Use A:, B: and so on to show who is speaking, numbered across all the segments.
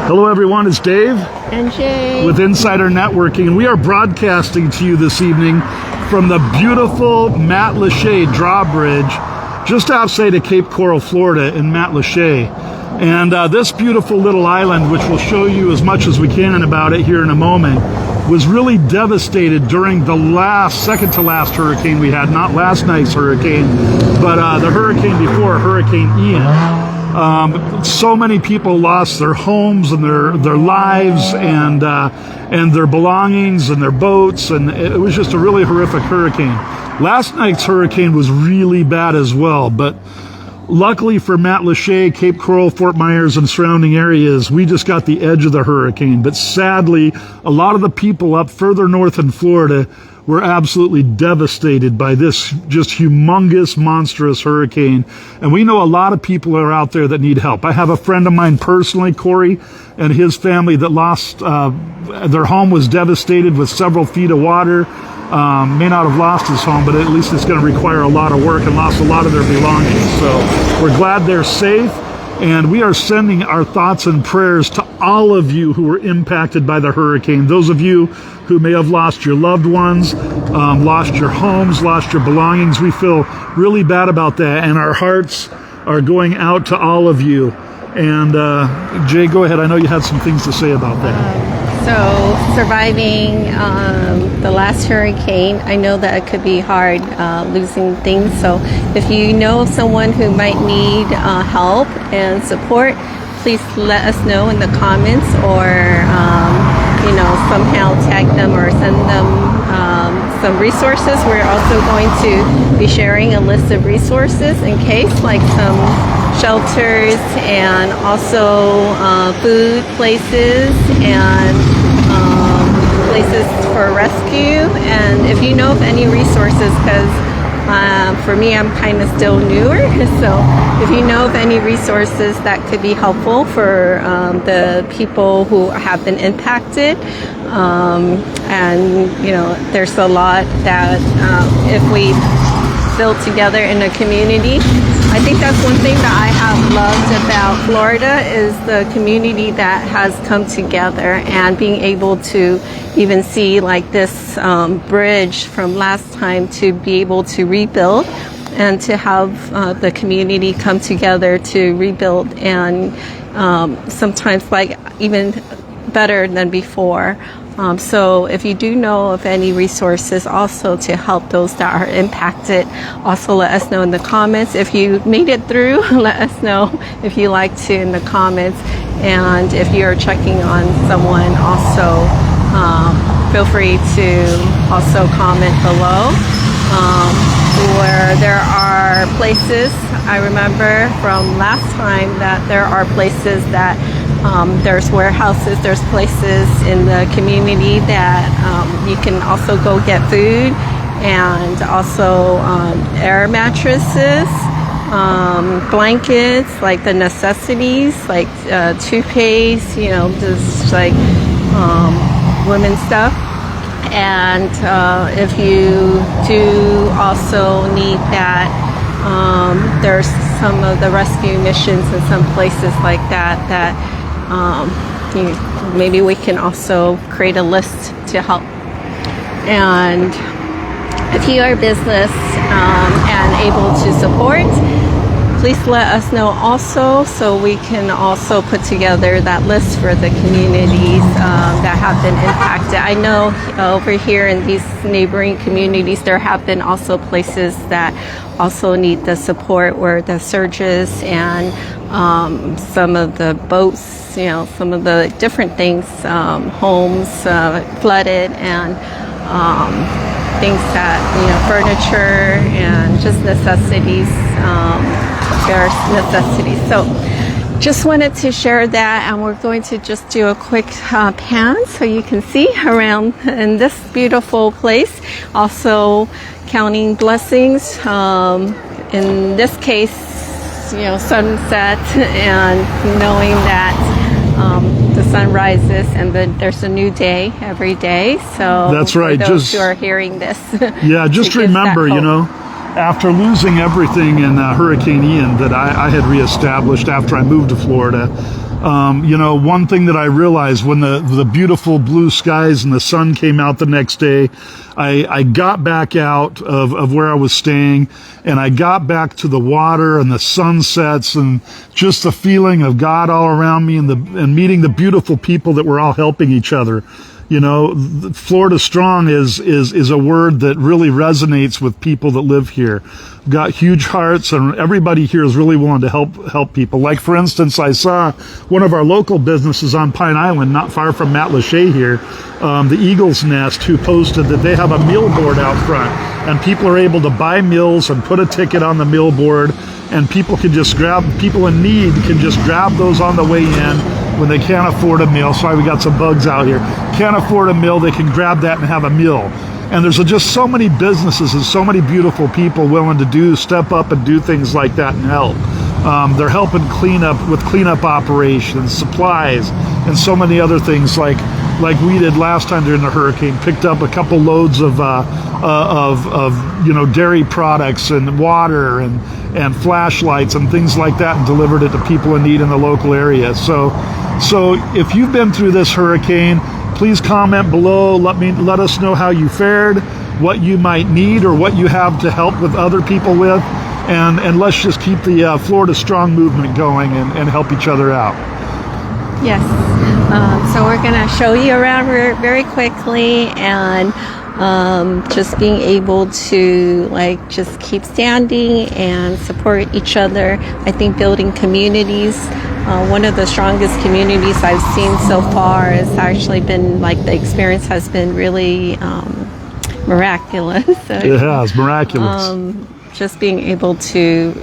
A: Hello everyone, it's Dave
B: and Jay
A: with Insider Networking, and we are broadcasting to you this evening from the beautiful Matlacha Drawbridge just outside of Cape Coral, Florida in Matlacha. And this beautiful little island, which we'll show you as much as we can about it here in a moment, was really devastated during the second to last hurricane we had, not last night's hurricane, but the hurricane before, Hurricane Ian. So many people lost their homes and their lives and their belongings and their boats, and it was just a really horrific hurricane. Last night's hurricane was really bad as well, but luckily for Matlacha, Cape Coral, Fort Myers, and surrounding areas, we just got the edge of the hurricane. But sadly, a lot of the people up further north in Florida were absolutely devastated by this just humongous, monstrous hurricane. And we know a lot of people are out there that need help. I have a friend of mine personally, Corey, and his family that lost, their home was devastated with several feet of water. May not have lost his home, but at least it's going to require a lot of work and lost a lot of their belongings. So we're glad they're safe, and we are sending our thoughts and prayers to all of you who were impacted by the hurricane. Those of you who may have lost your loved ones, lost your homes, lost your belongings. We feel really bad about that, and our hearts are going out to all of you. And Jay, go ahead. I know you had some things to say about that.
B: So surviving the last hurricane, I know that it could be hard losing things. So if you know of someone who might need help and support, please let us know in the comments, or somehow tag them or send them some resources. We're also going to be sharing a list of resources in case, like some shelters and also food places and places for rescue. And if you know of any resources, because for me, I'm kind of still newer, so if you know of any resources that could be helpful for the people who have been impacted, and there's a lot that if we build together in a community. I think that's one thing that I have loved about Florida is the community that has come together, and being able to even see like this bridge from last time to be able to rebuild and to have the community come together to rebuild, and sometimes like even better than before. So if you do know of any resources also to help those that are impacted, also let us know in the comments. If you made it through, let us know if you like to in the comments. And if you're checking on someone, also feel free to also comment below. Where there are places, I remember from last time that there are places that there's warehouses, there's places in the community that you can also go get food, and also air mattresses, blankets, like the necessities, like toothpaste, just like women's stuff. And if you do also need that, there's some of the rescue missions in some places like that maybe we can also create a list to help. And if you are a business and able to support, please let us know also, so we can also put together that list for the communities that have been impacted. I know over here in these neighboring communities, there have been also places that also need the support, where the surges and some of the boats, some of the different things, homes flooded, and things that, furniture and just necessities, bare necessities. So just wanted to share that, and we're going to just do a quick pan so you can see around in this beautiful place. Also counting blessings, in this case, sunset, and knowing that the sun rises and then there's a new day every day. So
A: that's right.
B: For those who are hearing this,
A: yeah, just remember, after losing everything in Hurricane Ian that I had reestablished after I moved to Florida, One thing that I realized when the beautiful blue skies and the sun came out the next day, I got back out of where I was staying, and I got back to the water and the sunsets and just the feeling of God all around me and meeting the beautiful people that were all helping each other. Florida Strong is a word that really resonates with people that live here. We've got huge hearts, and everybody here is really willing to help people. Like, for instance, I saw one of our local businesses on Pine Island, not far from Matlacha here, the Eagle's Nest, who posted that they have a meal board out front, and people are able to buy meals and put a ticket on the meal board, and people in need can just grab those on the way in when they can't afford a meal. Sorry, we got some bugs out here. Can't afford a meal, they can grab that and have a meal. And there's just so many businesses and so many beautiful people willing to step up and do things like that and help. They're helping with cleanup operations, supplies, and so many other things like we did last time during the hurricane. Picked up a couple loads of dairy products and water and flashlights and things like that, and delivered it to people in need in the local area. So if you've been through this hurricane, please comment below. Let us know how you fared, what you might need, or what you have to help with other people with, and let's just keep the Florida Strong movement going and help each other out.
B: Yes. So we're going to show you around very quickly, and just being able to just keep standing and support each other. I think building communities, one of the strongest communities I've seen so far has actually been the experience has been really miraculous.
A: It has, miraculous.
B: Just being able to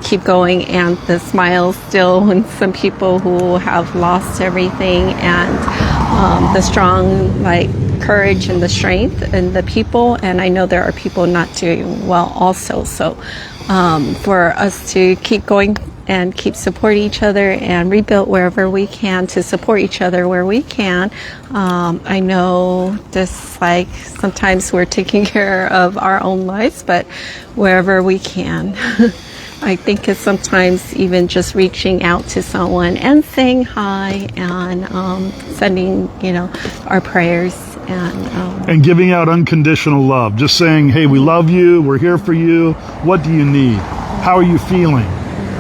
B: keep going, and the smiles still when some people who have lost everything, and the strong courage and the strength and the people. And I know there are people not doing well also, so for us to keep going and keep supporting each other and rebuild wherever we can, to support each other where we can. I know just sometimes we're taking care of our own lives, but wherever we can. I think it's sometimes even just reaching out to someone and saying hi, and sending our prayers, and
A: giving out unconditional love. Just saying, hey, we love you, we're here for you, what do you need, how are you feeling?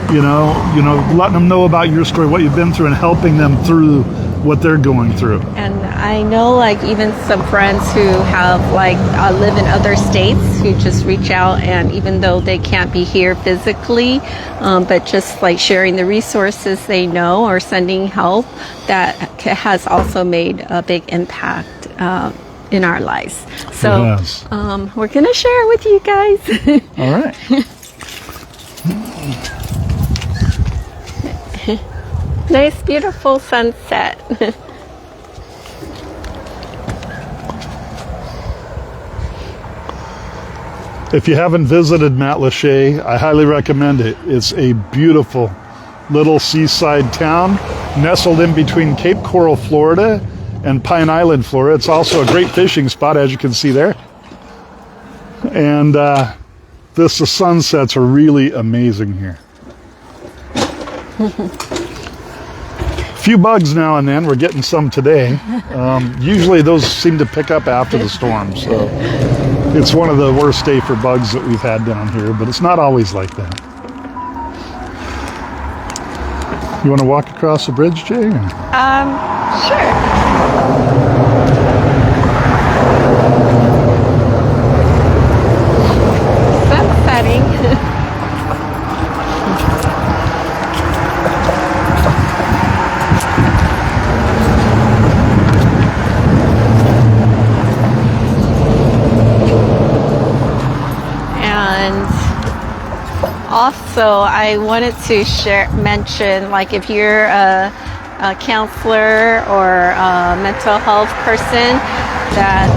A: Letting them know about your story, what you've been through, and helping them through what they're going through.
B: And I know even some friends who have live in other states who just reach out, and even though they can't be here physically, but just sharing the resources they know or sending help, that has also made a big impact in our lives. So we're going to share it with you guys.
A: All right.
B: Nice, beautiful sunset.
A: If you haven't visited Matlacha, I highly recommend it. It's a beautiful little seaside town nestled in between Cape Coral, Florida and Pine Island, Florida. It's also a great fishing spot, as you can see there. And the sunsets are really amazing here. Few bugs now and then. We're getting some today. Usually those seem to pick up after the storm, so it's one of the worst days for bugs that we've had down here, but it's not always like that. You want to walk across the bridge, Jay?
B: Sure. Sun setting. Also, I wanted to mention, if you're a counselor or a mental health person, that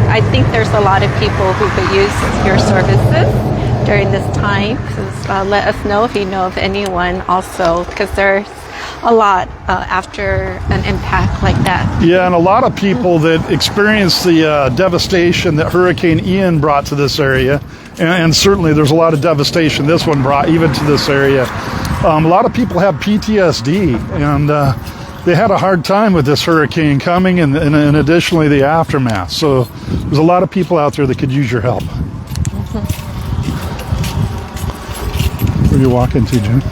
B: I think there's a lot of people who could use your services during this time. Let us know if you know of anyone also, because there's a lot after an impact like that.
A: Yeah, and a lot of people that experienced the devastation that Hurricane Ian brought to this area And certainly there's a lot of devastation this one brought even to this area. A lot of people have PTSD, and they had a hard time with this hurricane coming and additionally the aftermath. So there's a lot of people out there that could use your help. Where are you walking to, Jen?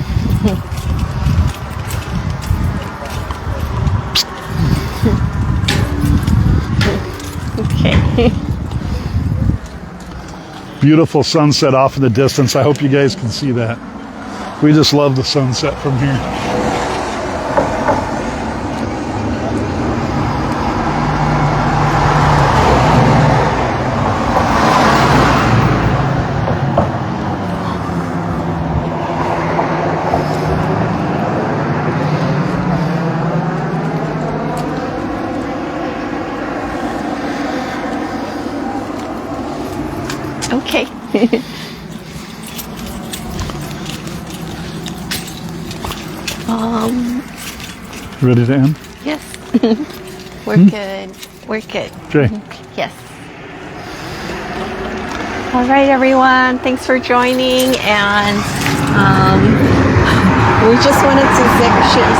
B: Okay.
A: Beautiful sunset off in the distance. I hope you guys can see that. We just love the sunset from here.
B: Okay.
A: Ready to end?
B: Yes. We're good. We're good.
A: Jay.
B: Yes. All right, everyone. Thanks for joining. And we just wanted to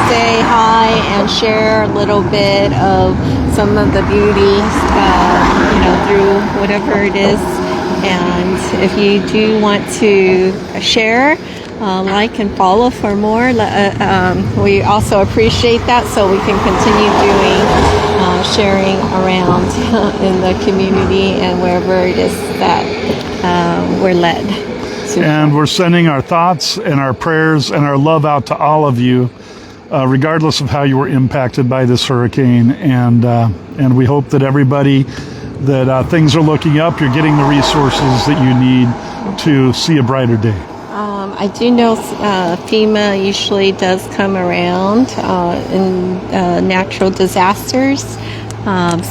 B: say hi and share a little bit of some of the beauty, through whatever it is. And if you do want to share, like and follow for more, we also appreciate that, so we can continue doing sharing around in the community and wherever it is that we're led.
A: And we're sending our thoughts and our prayers and our love out to all of you, regardless of how you were impacted by this hurricane. And we hope that everybody, that things are looking up, you're getting the resources that you need to see a brighter day.
B: I do know FEMA usually does come around in natural disasters.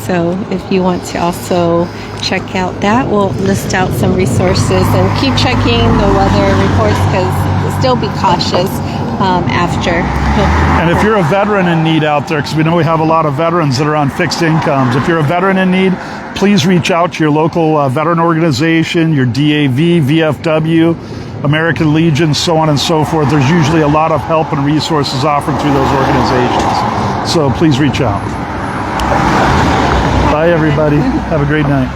B: So if you want to also check out that, we'll list out some resources, and keep checking the weather reports, because still be cautious after.
A: And if you're a veteran in need out there, because we know we have a lot of veterans that are on fixed incomes, if you're a veteran in need, please reach out to your local veteran organization, your DAV, VFW, American Legion, so on and so forth. There's usually a lot of help and resources offered through those organizations. So please reach out. Bye, everybody. Have a great night.